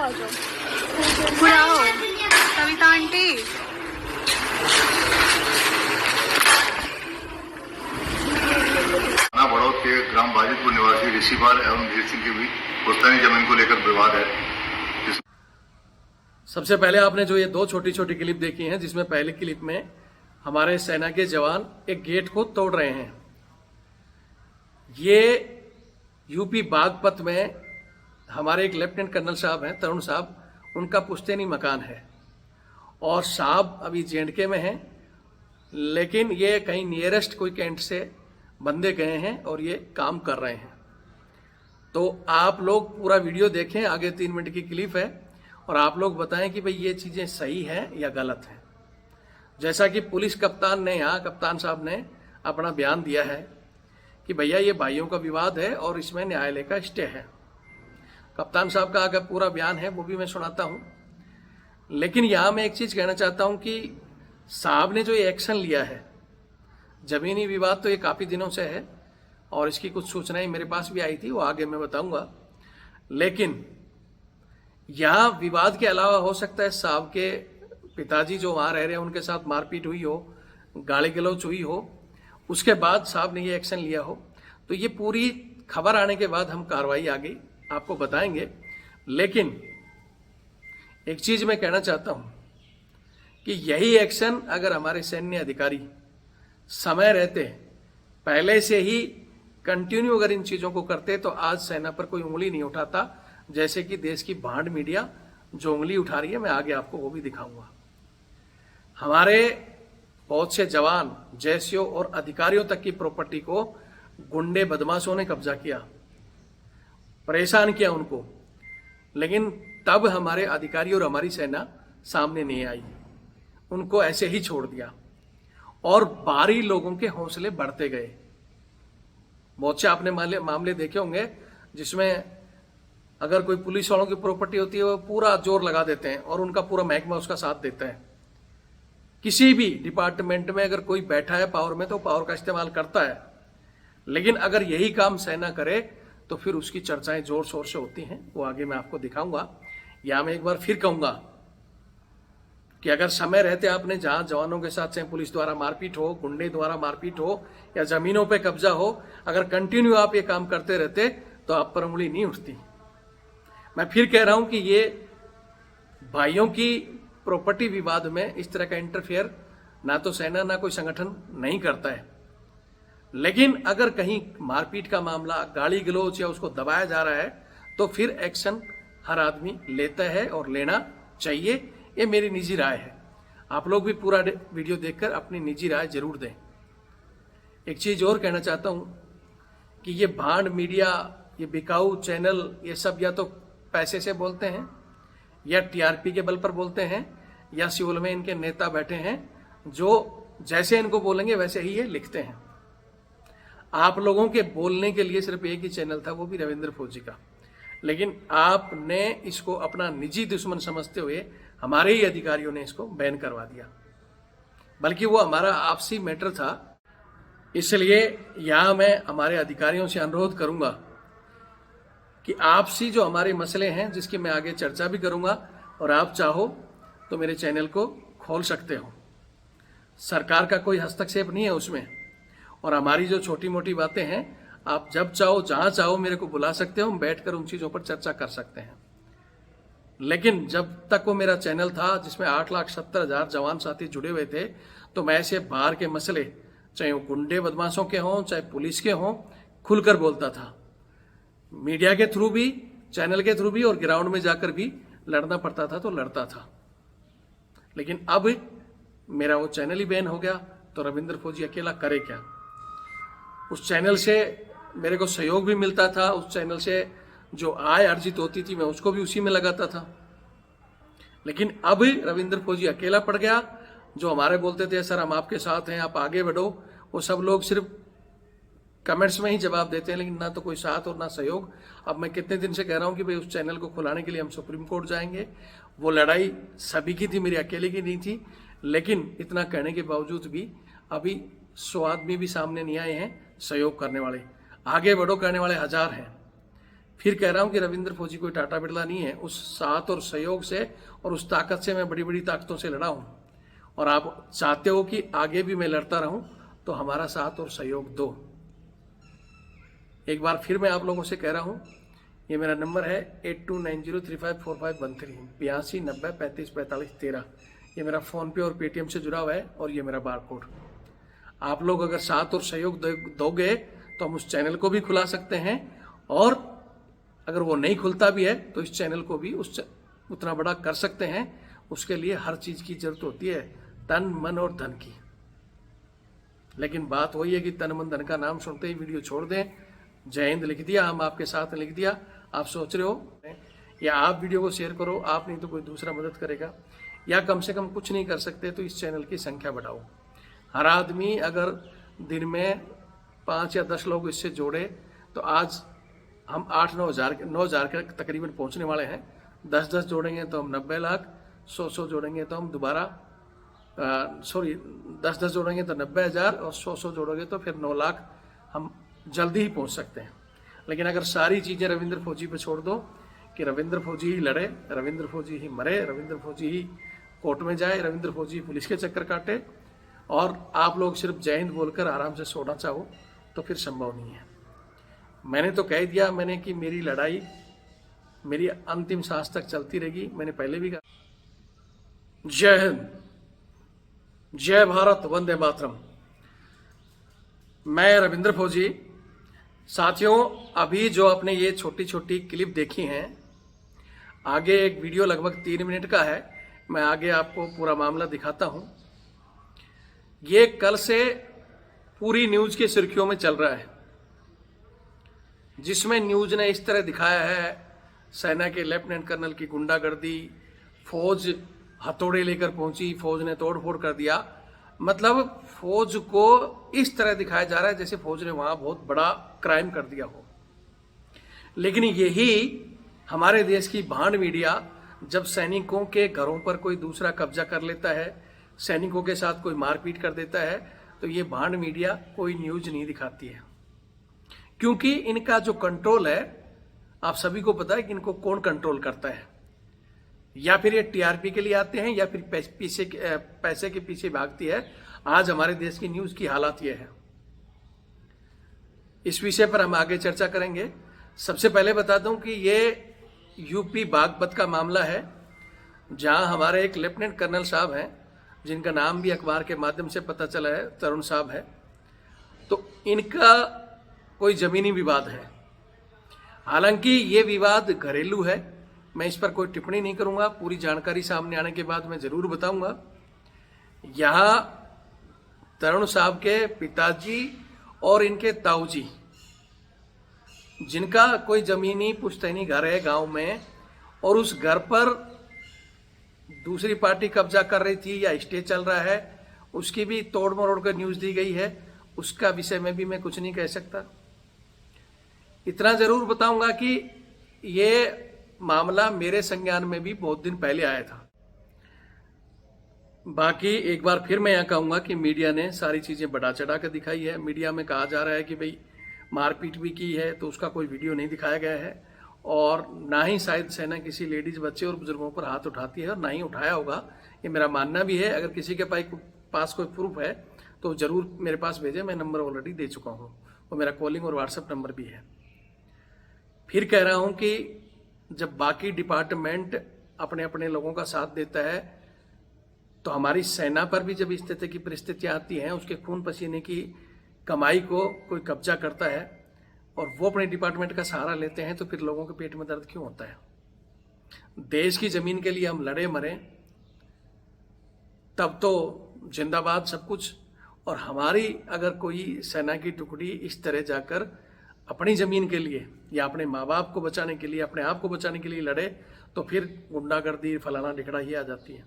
आ जाओ, बुलाओ कविता आंटी। बड़ौद के ग्राम बाजितपुर निवासी ऋषिपाल एवं धीर सिंह के बीच पुश्तैनी जमीन को लेकर विवाद है। सबसे पहले आपने जो ये दो छोटी छोटी क्लिप देखी हैं, जिसमें पहली क्लिप में हमारे सेना के जवान एक गेट को तोड़ रहे हैं। ये यूपी बागपत में हमारे एक लेफ्टिनेंट कर्नल साहब हैं, तरुण साहब, उनका पुश्तैनी मकान है और साहब अभी जेएंडके में हैं, लेकिन ये कहीं नियरेस्ट कोई कैंट से बंदे गए हैं और ये काम कर रहे हैं। तो आप लोग पूरा वीडियो देखें, आगे 3 मिनट की क्लिप है, और आप लोग बताएं कि भाई ये चीज़ें सही हैं या गलत हैं। जैसा कि पुलिस कप्तान ने, यहाँ कप्तान साहब ने अपना बयान दिया है कि भैया ये भाइयों का विवाद है और इसमें न्यायालय का स्टे है। कप्तान साहब का अगर पूरा बयान है वो भी मैं सुनाता हूँ, लेकिन यहाँ मैं एक चीज़ कहना चाहता हूँ कि साहब ने जो ये एक्शन लिया है, जमीनी विवाद तो ये काफ़ी दिनों से है और इसकी कुछ सूचनाएं मेरे पास भी आई थी, वो आगे मैं बताऊंगा। लेकिन यहाँ विवाद के अलावा हो सकता है साहब के पिताजी जो वहाँ रह रहे हैं उनके साथ मारपीट हुई हो, गाली गलौच हुई हो, उसके बाद साहब ने ये एक्शन लिया हो। तो ये पूरी खबर आने के बाद हम कार्रवाई आगे आपको बताएंगे। लेकिन एक चीज़ मैं कहना चाहता हूँ कि यही एक्शन अगर हमारे सैन्य अधिकारी समय रहते पहले से ही कंटिन्यू अगर इन चीज़ों को करते तो आज सेना पर कोई उंगली नहीं उठाता, जैसे कि देश की भांड मीडिया जो उंगली उठा रही है। मैं आगे आपको वो भी दिखाऊंगा। हमारे बहुत से जवान, जैसियों और अधिकारियों तक की प्रॉपर्टी को गुंडे बदमाशों ने कब्जा किया, परेशान किया उनको, लेकिन तब हमारे अधिकारी और हमारी सेना सामने नहीं आई, उनको ऐसे ही छोड़ दिया और बाहरी लोगों के हौसले बढ़ते गए। बहुत से आपने मामले देखे होंगे जिसमें अगर कोई पुलिस वालों की प्रॉपर्टी होती है वो पूरा जोर लगा देते हैं और उनका पूरा महकमा उसका साथ देता है। किसी भी डिपार्टमेंट में अगर कोई बैठा है पावर में तो पावर का इस्तेमाल करता है, लेकिन अगर यही काम सेना करे तो फिर उसकी चर्चाएं जोर शोर से होती हैं। वो आगे मैं आपको दिखाऊंगा। या मैं एक बार फिर कहूंगा कि अगर समय रहते आपने जहां जवानों के साथ चाहे पुलिस द्वारा मारपीट हो, गुंडे द्वारा मारपीट हो या जमीनों पे कब्जा हो, अगर कंटिन्यू आप ये काम करते रहते तो आप पर उंगली नहीं उठती। मैं फिर कह रहा हूं कि ये भाइयों की प्रॉपर्टी विवाद में इस तरह का इंटरफेयर ना तो सेना ना कोई संगठन नहीं करता है, लेकिन अगर कहीं मारपीट का मामला, गाली गलौच या उसको दबाया जा रहा है तो फिर एक्शन हर आदमी लेता है और लेना चाहिए। ये मेरी निजी राय है। आप लोग भी पूरा वीडियो देखकर अपनी निजी राय जरूर दें। एक चीज और कहना चाहता हूं कि ये भांड मीडिया, ये बिकाऊ चैनल, ये सब या तो पैसे से बोलते हैं या टीआरपी के बल पर बोलते हैं या सिविल में इनके नेता बैठे हैं जो जैसे इनको बोलेंगे वैसे ही ये लिखते हैं। आप लोगों के बोलने के लिए सिर्फ एक ही चैनल था, वो भी रविंद्र फौजी का, लेकिन आपने इसको अपना निजी दुश्मन समझते हुए हमारे ही अधिकारियों ने इसको बैन करवा दिया, बल्कि वो हमारा आपसी मैटर था। इसलिए यहां मैं हमारे अधिकारियों से अनुरोध करूंगा कि आपसी जो हमारे मसले हैं, जिसकी मैं आगे चर्चा भी करूंगा, और आप चाहो तो मेरे चैनल को खोल सकते हो। सरकार का कोई हस्तक्षेप नहीं है उसमें, और हमारी जो छोटी मोटी बातें हैं आप जब चाहो जहां चाहो मेरे को बुला सकते हो, हम बैठकर उन चीज़ों पर चर्चा कर सकते हैं। लेकिन जब तक वो मेरा चैनल था जिसमें 8,70,000 जवान साथी जुड़े हुए थे, तो मैं ऐसे बाहर के मसले, चाहे वो गुंडे बदमाशों के हों चाहे पुलिस के हों, खुलकर बोलता था। मीडिया के थ्रू भी, चैनल के थ्रू भी, और ग्राउंड में जाकर भी लड़ना पड़ता था तो लड़ता था। लेकिन अब मेरा वो चैनल ही बैन हो गया तो रविंद्र फौजी अकेला करे क्या। उस चैनल से मेरे को सहयोग भी मिलता था, उस चैनल से जो आय अर्जित होती थी मैं उसको भी उसी में लगाता था। लेकिन अब रविंद्र फौजी अकेला पड़ गया। जो हमारे बोलते थे सर हम आपके साथ हैं, आप आगे बढ़ो, वो सब लोग सिर्फ कमेंट्स में ही जवाब देते हैं, लेकिन ना तो कोई साथ और ना सहयोग। अब मैं कितने दिन से कह रहा हूं कि भाई उस चैनल को खुलाने के लिए हम सुप्रीम कोर्ट जाएंगे। वो लड़ाई सभी की थी, मेरी अकेले की नहीं थी। लेकिन इतना कहने के बावजूद भी अभी 100 आदमी भी सामने नहीं आए हैं सहयोग करने वाले। आगे बढ़ो कहने वाले 1000 हैं, फिर कह रहा हूं कि रविंद्र फौजी कोई टाटा बिरला नहीं है। उस साथ और सहयोग से और उस ताकत से मैं बड़ी बड़ी ताकतों से लड़ा हूं, और आप चाहते हो कि आगे भी मैं लड़ता रहूं, तो हमारा साथ और सहयोग दो। एक बार फिर मैं आप लोगों से कह रहा हूं, ये मेरा नंबर है 8290354513 8290354513। ये मेरा फ़ोन पे और पेटीएम से जुड़ा हुआ है, और ये मेरा बारकोड। आप लोग अगर साथ और सहयोग दोगे तो हम उस चैनल को भी खुला सकते हैं, और अगर वो नहीं खुलता भी है तो इस चैनल को भी उतना बड़ा कर सकते हैं। उसके लिए हर चीज़ की जरूरत होती है, तन मन और धन की। लेकिन बात वही है कि तन मन धन का नाम सुनते ही वीडियो छोड़ दें। जय हिंद लिख दिया, हम आपके साथ लिख दिया, आप सोच रहे हो, या आप वीडियो को शेयर करो, आप नहीं तो कोई दूसरा मदद करेगा, या कम से कम कुछ नहीं कर सकते तो इस चैनल की संख्या बढ़ाओ। हर आदमी अगर दिन में 5 या 10 लोग इससे जोड़े तो आज हम 8-9 हज़ार के तकरीबन पहुंचने वाले हैं। 10-10 जोड़ेंगे तो हम 90 लाख, 100-100 जोड़ेंगे तो हम 10-10 जोड़ेंगे तो 90,000, और 100-100 जोड़ोगे तो फिर 9 लाख हम जल्दी ही पहुंच सकते हैं। लेकिन अगर सारी चीज़ें रविंद्र फौजी पे छोड़ दो कि रविंद्र फौजी ही लड़े, रविंद्र फौजी ही मरे, रविंद्र फौजी ही कोर्ट में जाए, रविंद्र फौजी पुलिस के चक्कर काटे, और आप लोग सिर्फ जय हिंद बोलकर आराम से सोना चाहो, तो फिर संभव नहीं है। मैंने तो कह दिया मैंने कि मेरी लड़ाई मेरी अंतिम सांस तक चलती रहेगी। मैंने पहले भी कहा। जय हिंद, जय भारत, वंदे मातरम। मैं रविंद्र फौजी। साथियों, अभी जो आपने ये छोटी छोटी क्लिप देखी हैं, आगे एक वीडियो लगभग 3 मिनट का है, मैं आगे आपको पूरा मामला दिखाता हूं। ये कल से पूरी न्यूज की सुर्खियों में चल रहा है, जिसमें न्यूज ने इस तरह दिखाया है सेना के लेफ्टिनेंट कर्नल की गुंडागर्दी, फौज हथौड़े लेकर पहुंची, फौज ने तोड़फोड़ कर दिया। मतलब फौज को इस तरह दिखाया जा रहा है जैसे फौज ने वहां बहुत बड़ा क्राइम कर दिया हो। लेकिन यही हमारे देश की भांड मीडिया, जब सैनिकों के घरों पर कोई दूसरा कब्जा कर लेता है, सैनिकों के साथ कोई मारपीट कर देता है, तो ये भांड मीडिया कोई न्यूज नहीं दिखाती है। क्योंकि इनका जो कंट्रोल है, आप सभी को पता है कि इनको कौन कंट्रोल करता है। या फिर ये टीआरपी के लिए आते हैं, या फिर पैसे के पीछे भागती है। आज हमारे देश की न्यूज की हालत यह है। इस विषय पर हम आगे चर्चा करेंगे। सबसे पहले बता दूं कि ये यूपी बागपत का मामला है, जहां हमारे एक लेफ्टिनेंट कर्नल साहब हैं, जिनका नाम भी अखबार के माध्यम से पता चला है, तरुण साहब है। तो इनका कोई जमीनी विवाद है। हालांकि ये विवाद घरेलू है, मैं इस पर कोई टिप्पणी नहीं करूंगा। पूरी जानकारी सामने आने के बाद मैं जरूर बताऊंगा। यहां तरुण साहब के पिताजी और इनके ताऊजी, जिनका कोई जमीनी पुश्तैनी घर है गांव में, और उस घर पर दूसरी पार्टी कब्जा कर रही थी या स्टे चल रहा है, उसकी भी तोड़ मरोड़ कर न्यूज दी गई है। उसका विषय में भी मैं कुछ नहीं कह सकता। इतना जरूर बताऊंगा कि ये मामला मेरे संज्ञान में भी बहुत दिन पहले आया था। बाकी एक बार फिर मैं यहां कहूंगा कि मीडिया ने सारी चीजें बढ़ा चढ़ा कर दिखाई है। मीडिया में कहा जा रहा है कि भाई मारपीट भी की है, तो उसका कोई वीडियो नहीं दिखाया गया है, और ना ही शायद सेना किसी लेडीज, बच्चे और बुजुर्गों पर हाथ उठाती है, और ना ही उठाया होगा, ये मेरा मानना भी है। अगर किसी के पास कोई प्रूफ है तो जरूर मेरे पास भेजे, मैं नंबर ऑलरेडी दे चुका हूँ, वो मेरा कॉलिंग और व्हाट्सएप नंबर भी है। फिर कह रहा हूं कि जब बाकी डिपार्टमेंट अपने अपने लोगों का साथ देता है, तो हमारी सेना पर भी जब इस तरह की परिस्थितियां आती हैं, उसके खून पसीने की कमाई को कोई कब्जा करता है और वो अपने डिपार्टमेंट का सहारा लेते हैं, तो फिर लोगों के पेट में दर्द क्यों होता है। देश की जमीन के लिए हम लड़े मरे, तब तो जिंदाबाद सब कुछ। और हमारी अगर कोई सेना की टुकड़ी इस तरह जाकर अपनी जमीन के लिए या अपने माँ बाप को बचाने के लिए, अपने आप को बचाने के लिए लड़े, तो फिर गुंडागर्दी, फलाना ढिकड़ा ही आ जाती है।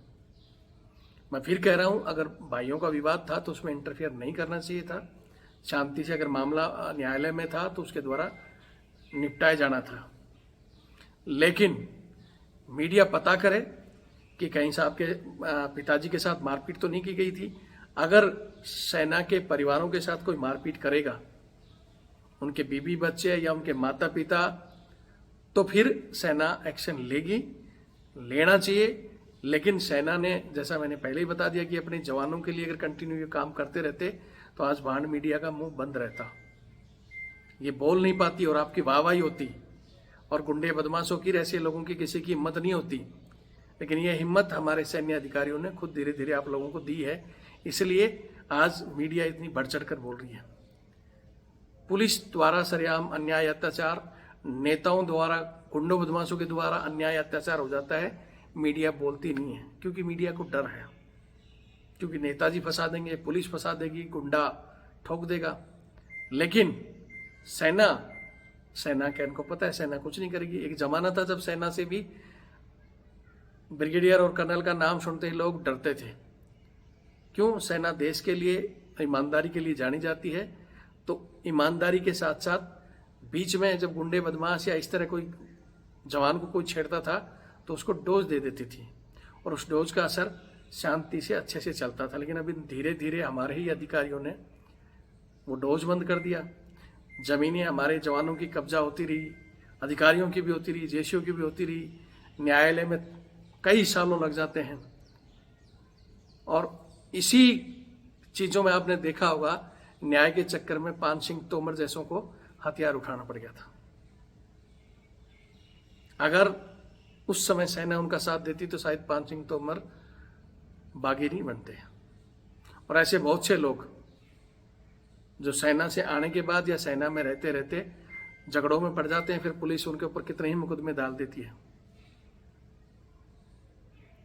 मैं फिर कह रहा हूं, अगर भाइयों का विवाद था तो उसमें इंटरफेयर नहीं करना चाहिए था। शांति से अगर मामला न्यायालय में था तो उसके द्वारा निपटाया जाना था। लेकिन मीडिया पता करे कि कहीं साहब के पिताजी के साथ मारपीट तो नहीं की गई थी। अगर सेना के परिवारों के साथ कोई मारपीट करेगा, उनके बीवी बच्चे या उनके माता पिता तो फिर सेना एक्शन लेगी, लेना चाहिए। लेकिन सेना ने, जैसा मैंने पहले ही बता दिया, कि अपने जवानों के लिए अगर कंटिन्यू ये काम करते रहते तो आज भांड मीडिया का मुंह बंद रहता, ये बोल नहीं पाती और आपकी वाहवाही होती, और गुंडे बदमाशों की, ऐसे लोगों की किसी की हिम्मत नहीं होती। लेकिन ये हिम्मत हमारे सैन्य अधिकारियों ने खुद धीरे धीरे आप लोगों को दी है, इसलिए आज मीडिया इतनी बढ़ चढ़ कर बोल रही है। पुलिस द्वारा सरेआम अन्याय अत्याचार, नेताओं द्वारा, गुंडों बदमाशों के द्वारा अन्याय अत्याचार हो जाता है, मीडिया बोलती नहीं है, क्योंकि मीडिया को डर है, क्योंकि नेताजी फंसा देंगे, पुलिस फंसा देगी, गुंडा ठोक देगा। लेकिन सेना के इनको पता है सेना कुछ नहीं करेगी। एक जमाना था जब सेना से भी ब्रिगेडियर और कर्नल का नाम सुनते ही लोग डरते थे। क्यों? सेना देश के लिए, ईमानदारी के लिए जानी जाती है। तो ईमानदारी के साथ साथ बीच में जब गुंडे बदमाश या इस तरह कोई जवान को कोई छेड़ता था तो उसको डोज दे देती थी, और उस डोज का असर शांति से अच्छे से चलता था। लेकिन अभी धीरे धीरे हमारे ही अधिकारियों ने वो डोज बंद कर दिया। जमीनें हमारे जवानों की कब्जा होती रही, अधिकारियों की भी होती रही, जेसीओ की भी होती रही, न्यायालय में कई सालों लग जाते हैं। और इसी चीज़ों में आपने देखा होगा, न्याय के चक्कर में पान सिंह तोमर जैसों को हथियार उठाना पड़ गया था। अगर उस समय सेना उनका साथ देती तो शायद पान सिंह तोमर बागी नहीं बनते। और ऐसे बहुत से लोग जो सेना से आने के बाद या सेना में रहते रहते झगड़ों में पड़ जाते हैं, फिर पुलिस उनके ऊपर कितने ही मुकदमे डाल देती है।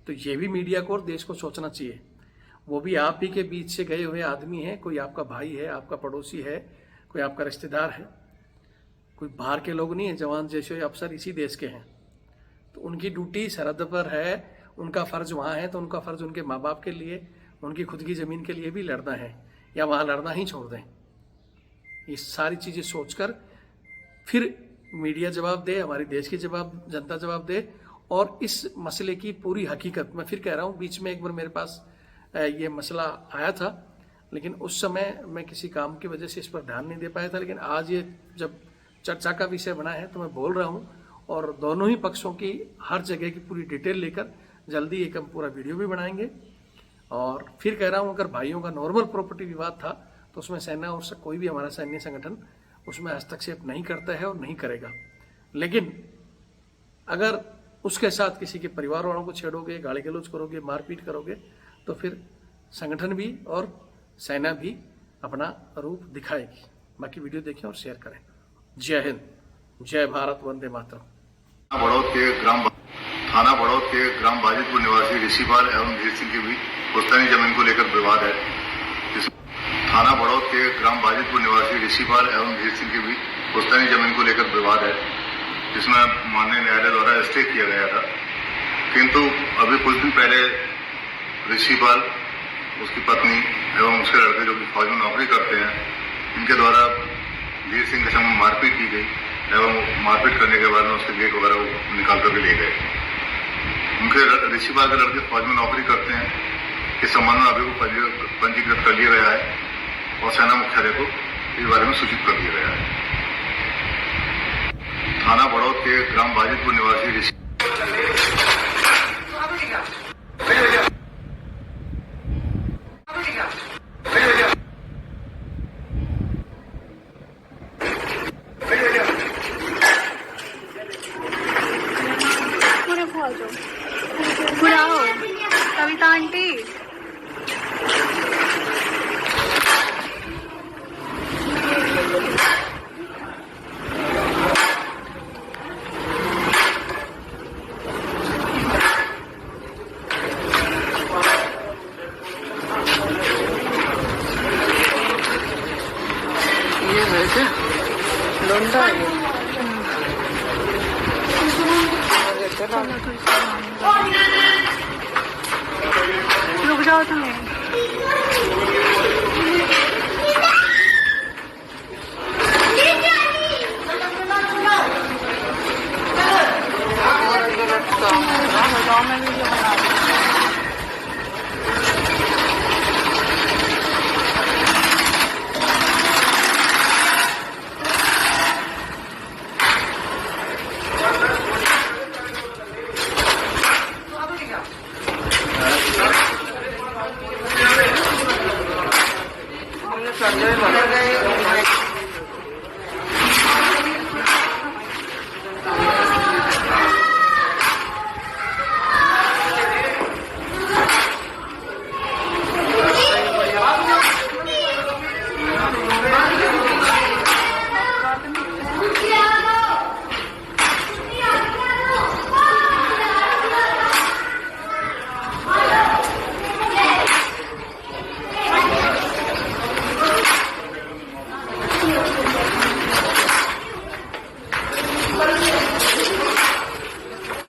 तो ये भी मीडिया को और देश को सोचना चाहिए। वो भी आप ही के बीच से गए हुए आदमी है, कोई आपका भाई है, आपका पड़ोसी है, कोई आपका रिश्तेदार है, कोई बाहर के लोग नहीं है। जवान जैसे अफसर इसी देश के हैं, तो उनकी ड्यूटी सरहद पर है, उनका फर्ज वहाँ है, तो उनका फर्ज उनके माँ बाप के लिए, उनकी खुद की ज़मीन के लिए भी लड़ना है, या वहाँ लड़ना ही छोड़ दें। ये सारी चीज़ें सोचकर फिर मीडिया जवाब दे, हमारे देश की जनता जवाब दे, और इस मसले की पूरी हकीकत, मैं फिर कह रहा हूँ, बीच में एक बार मेरे पास ये मसला आया था, लेकिन उस समय मैं किसी काम की वजह से इस पर ध्यान नहीं दे पाया था। लेकिन आज ये जब चर्चा का विषय बना है तो मैं बोल रहा हूँ, और दोनों ही पक्षों की हर जगह की पूरी डिटेल लेकर जल्दी एक हम पूरा वीडियो भी बनाएंगे। और फिर कह रहा हूँ, अगर भाइयों का नॉर्मल प्रॉपर्टी विवाद था तो उसमें सेना और कोई भी हमारा सैन्य संगठन उसमें हस्तक्षेप नहीं करता है और नहीं करेगा। लेकिन अगर उसके साथ किसी के परिवार वालों को छेड़ोगे, गाली गलौज करोगे, मारपीट करोगे, तो फिर संगठन भी और सेना भी अपना रूप दिखाएगी। बाकी वीडियो देखें और शेयर करें। जय हिंद, जय भारत, वंदे मातरम। थाना बड़ौद के ग्राम बाजितपुर निवासी ऋषिपाल एवं धीर सिंह के बीच पुश्तैनी जमीन को लेकर विवाद है। थाना बड़ौद के ग्राम बाजितपुर निवासी ऋषिपाल एवं धीर सिंह के बीच पुश्तैनी जमीन को लेकर विवाद है, जिसमें माननीय न्यायालय द्वारा स्टे किया गया था। किंतु अभी कुछ दिन पहले ऋषिपाल, उसकी पत्नी एवं उसके लड़के जो कि फौज में नौकरी करते हैं, इनके द्वारा धीर सिंह के संग मारपीट की गई एवं मारपीट करने के बाद में उसके गेट वगैरह निकाल करके ले गए। उनके ऋषिपाल के लड़के फौज में नौकरी करते हैं। इस संबंध में अभी को पंजीकृत कर लिया गया है और सेना मुख्यालय को इस बारे में सूचित कर दिया गया है। थाना बड़ौद के ग्राम बाजितपुर निवासी ऋषि बुलाओ कविता आंटी। ये है क्या लोंडा है? रुक जाओ तुम्हें। गाँव में वीडियो बना हमने सर्वे